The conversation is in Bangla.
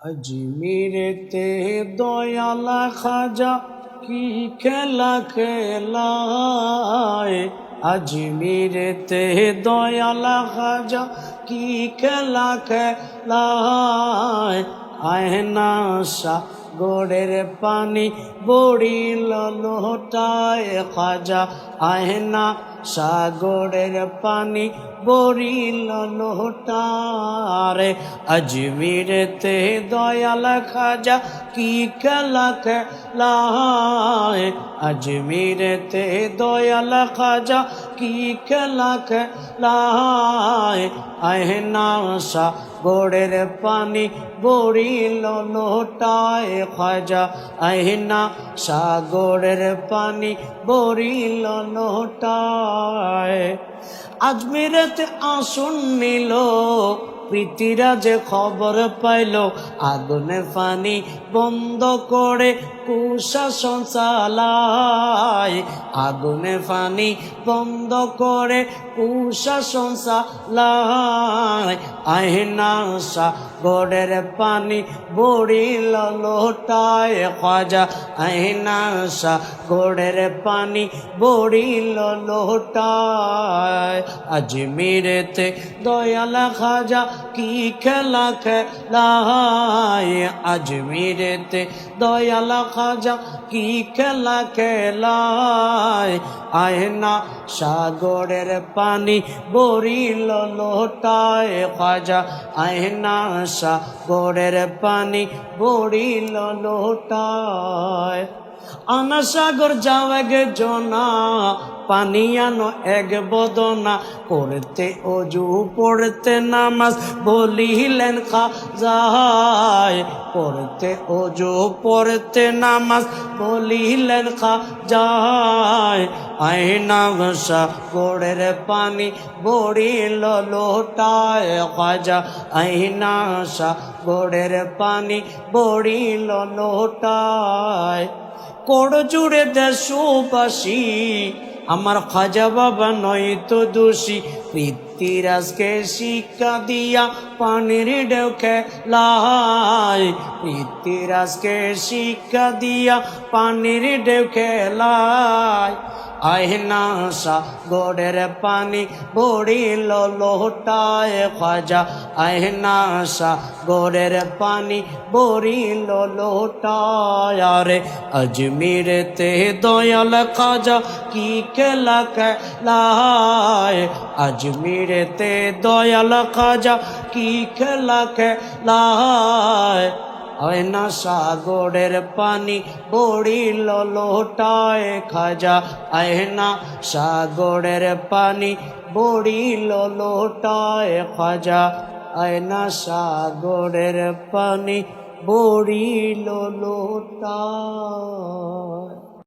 अजमीरेते दयाला खाजा की खेला खेलाए। अजमीरेते दयाला खाजा की खेला खेलाए। आयना সাগরের পানি বড়িল লোটায় খাজা। আয়না সাগরের পানি বড়িল লোটারে। আজমিরেতে দয়াল খাজা কি খেলা খেলায়। আজমিরেতে দয়াল খাজা কি খেলা খেলায়। আয়না সাগরের পানি বড়িল লোটায় খাজা। আয়না সাগরের পানি বড়িল লোটায়। আজমিরেতে আসন নিল পৃথিরাজ খবর পাইল। আগুনে পানি বন্ধ করে কুশাসন চালায়। আগুনে পানি বন্ধ করে কুশাসন চালায়। আয়না সাগরের পানি বড়িল লোটায় খাজা। আয়না সাগরের পানি বড়িল লোটায়। আজমিরেতে দয়াল খাজা কি খেলা খেলায়। আজমিরেতে দয়াল খাজা কি খেলা খেলায়। আয়না সাগরের পানি বড়িল লোটায় খাজা। আয়না সাগরের পানি বড়িল লোটায়। আনা সাগর যাও এক জনা পানি আনো এক বদনা। করতে অজু পড়তে নামাজ বলিলেন খাজায়। পড়তে অজু পড়তে নামাজ বলিলেন খাজায়। আয়না সাগরের পানি বড়িল লোটায় খাজা। আয়না সাগরের পানি বড়িল লোটায়। কোড় জুড়ে দেশবাসী আমার খাজা বাবা নয় তো দোষী। পৃথ্বীরাজকে শিক্ষা দিয়া পানির ঢেউ খেলায়। পৃথ্বীরাজকে শিক্ষা দিয়া পানির ঢেউ খেলায়। আয়না সাগরের পানি বড়িল লোটায় খাজা। আয়না সাগরের পানি বড়িল লোটায়। আরে আজমিরেতে দয়াল খাজা কি খেলা খেলায়। আজমিরেতে দয়াল খাজা কি খেলা খেলায়। আয়না সাগরের পানি বড়িল লোটায় খাজা। আয়না সাগরের পানি বড়িল লোটায় খাজা। আয়না সাগরের পানি বড়িল লোটায়।